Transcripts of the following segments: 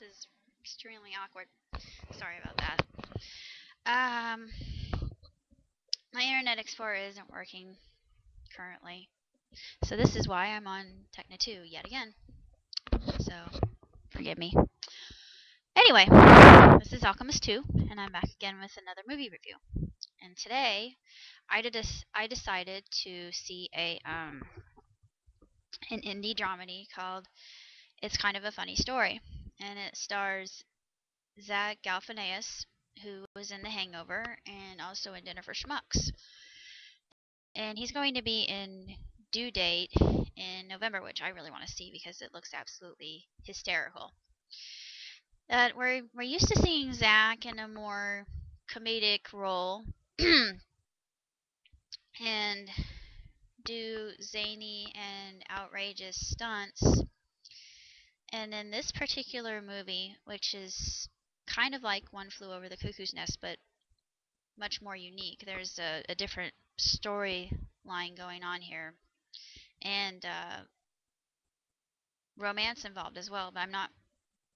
is extremely awkward. Sorry about that. Um, my Internet Explorer isn't working currently, so this is why I'm on Techna 2 yet again. So, forgive me. Anyway, this is Alchemist 2, and I'm back again with another movie review. And today, I decided to see an indie dramedy called It's Kind of a Funny Story, and it stars Zac Galfinias, who was in The Hangover and also in Dinner for Schmucks. And he's going to be in Due Date in November, which I really want to see because it looks absolutely hysterical. We're used to seeing Zac in a more comedic role and do zany and outrageous stunts. And in this particular movie, which is kind of like One Flew Over the Cuckoo's Nest, but much more unique, there's a different storyline going on here, and romance involved as well. But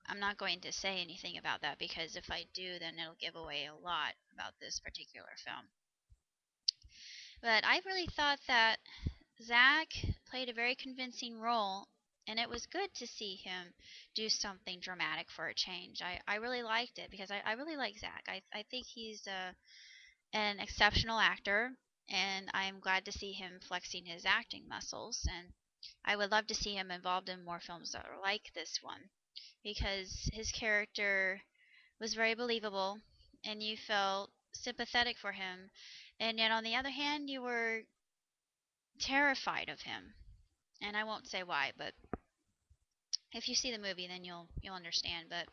I'm not going to say anything about that because if I do, then it'll give away a lot about this particular film. But I really thought that Zac played a very convincing role, and it was good to see him do something dramatic for a change. I really liked it because I really like Zac. I think he's an exceptional actor, and I'm glad to see him flexing his acting muscles. And I would love to see him involved in more films that are like this one because his character was very believable, and you felt sympathetic for him, and yet on the other hand, you were terrified of him. And I won't say why, but if you see the movie, then you'll understand. But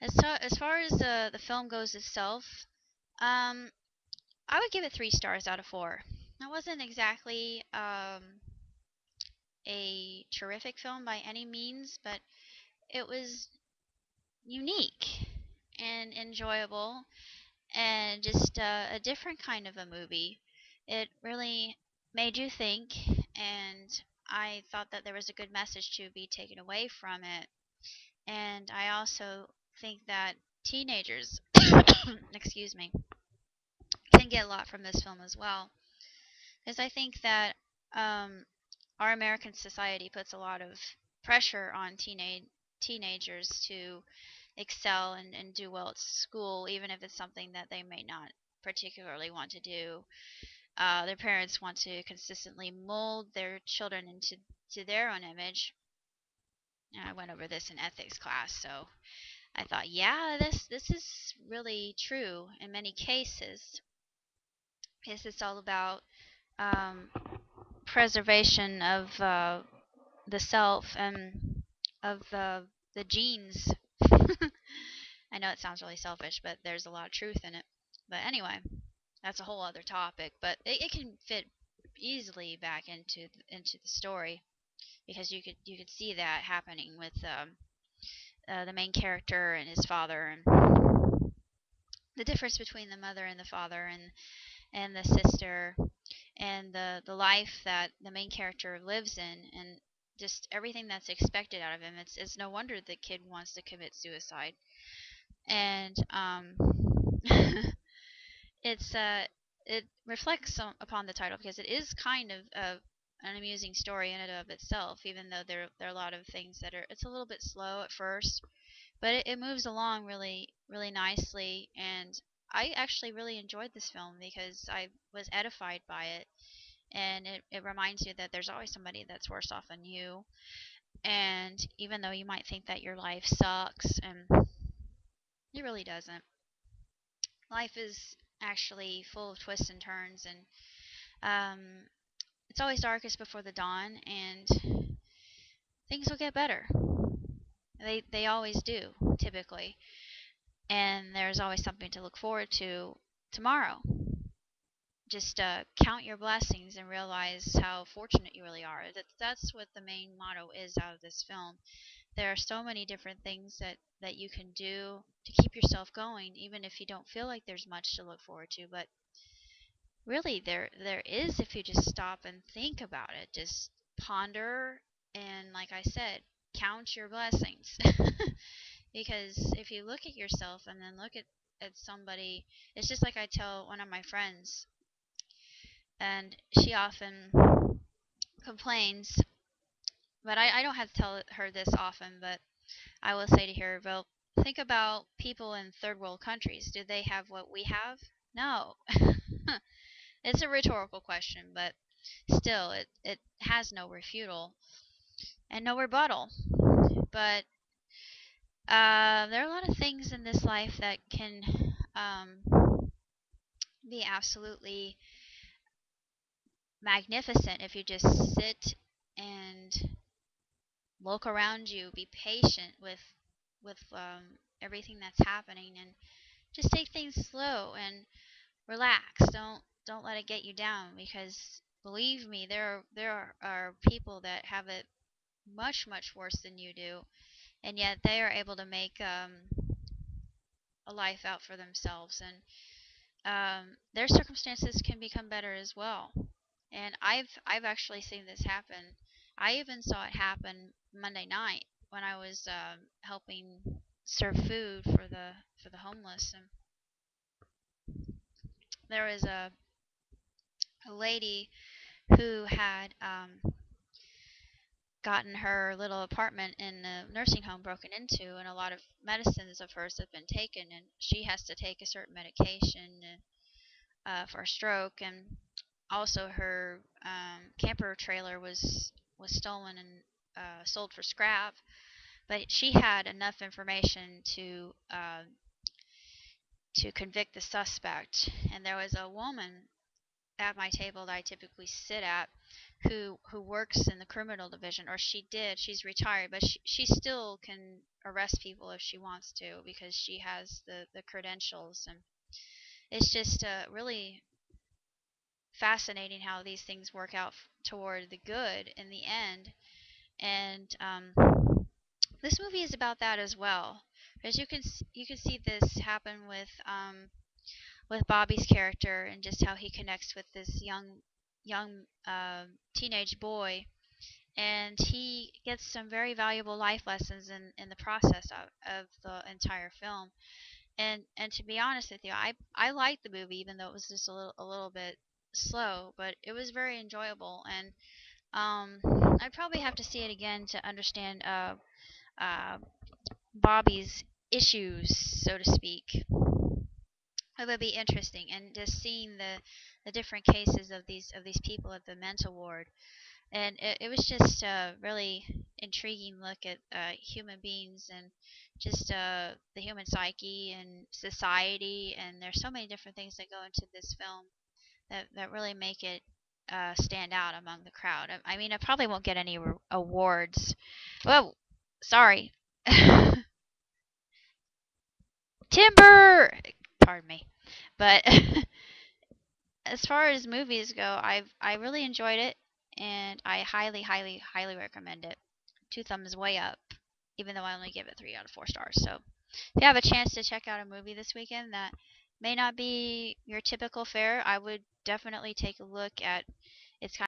as far as the film goes itself, um, I would give it 3 stars out of 4. That wasn't exactly a terrific film by any means, but it was unique and enjoyable and just a different kind of a movie. It really made you think, and I thought that there was a good message to be taken away from it. And I also think that teenagers, excuse me, can get a lot from this film as well. Because I think that um, our American society puts a lot of pressure on teenagers to excel and do well at school, even if it's something that they may not particularly want to do. Their parents want to consistently mold their children into their own image. I went over this in ethics class, so I thought, yeah, this is really true in many cases, because it's all about um, preservation of the self and of the genes. I know it sounds really selfish, but there's a lot of truth in it. But anyway, that's a whole other topic. But it can fit easily back into the story because you could see that happening with the main character and his father, and the difference between the mother and the father, and the sister, and the life that the main character lives in, and just everything that's expected out of him. It's no wonder the kid wants to commit suicide. And it's it reflects upon the title because it is kind of an amusing story in and of itself, even though there are a lot of things that are, it's a little bit slow at first, but it moves along really nicely. And I actually really enjoyed this film because I was edified by it, and it reminds you that there's always somebody that's worse off than you. And even though you might think that your life sucks, and it really doesn't. Life is actually full of twists and turns, and um, it's always darkest before the dawn, and things will get better. They always do, typically. And there's always something to look forward to tomorrow. Just count your blessings and realize how fortunate you really are. That's what the main motto is out of this film. There are so many different things that you can do to keep yourself going, even if you don't feel like there's much to look forward to. But really, there is if you just stop and think about it. Just ponder, and like I said, count your blessings. Because if you look at yourself and then look at somebody, it's just like I tell one of my friends, and she often complains, but I don't have to tell her this often, but I will say to her, well, think about people in third world countries. Do they have what we have? No. It's a rhetorical question, but still, it has no refutal and no rebuttal. But there are a lot of things in this life that can be absolutely magnificent if you just sit and look around you, be patient with everything that's happening, and just take things slow and relax. Don't let it get you down, because believe me, there are people that have it much worse than you do, and yet they are able to make a life out for themselves, and their circumstances can become better as well. And I've actually seen this happen. I even saw it happen Monday night when I was helping serve food for the homeless, and there was a lady who had gotten her little apartment in a nursing home broken into, and a lot of medicines of hers have been taken, and she has to take a certain medication for a stroke, and also her camper trailer was stolen and sold for scrap. But she had enough information to convict the suspect, and there was a woman at my table that I typically sit at who works in the criminal division, or she did. She's retired, but she still can arrest people if she wants to, because she has the credentials. And it's just really fascinating how these things work out toward the good in the end. And this movie is about that as well, because you can see this happen with Bobby's character, and just how he connects with this young teenage boy, and he gets some very valuable life lessons in the process of the entire film. And to be honest with you, I liked the movie, even though it was just a little bit slow, but it was very enjoyable. And I'd probably have to see it again to understand uh, Bobby's issues, so to speak. It would be interesting, and just seeing the different cases of these people at the mental ward, and it was just a really intriguing look at human beings, and just the human psyche and society. And there's so many different things that go into this film that really make it stand out among the crowd. I mean, I probably won't get any awards. Whoa, sorry. Timber! Pardon me. But as far as movies go, I really enjoyed it, and I highly recommend it. 2 thumbs way up, even though I only give it 3 out of 4 stars. So if you have a chance to check out a movie this weekend that may not be your typical fare, I would definitely take a look at. It's kind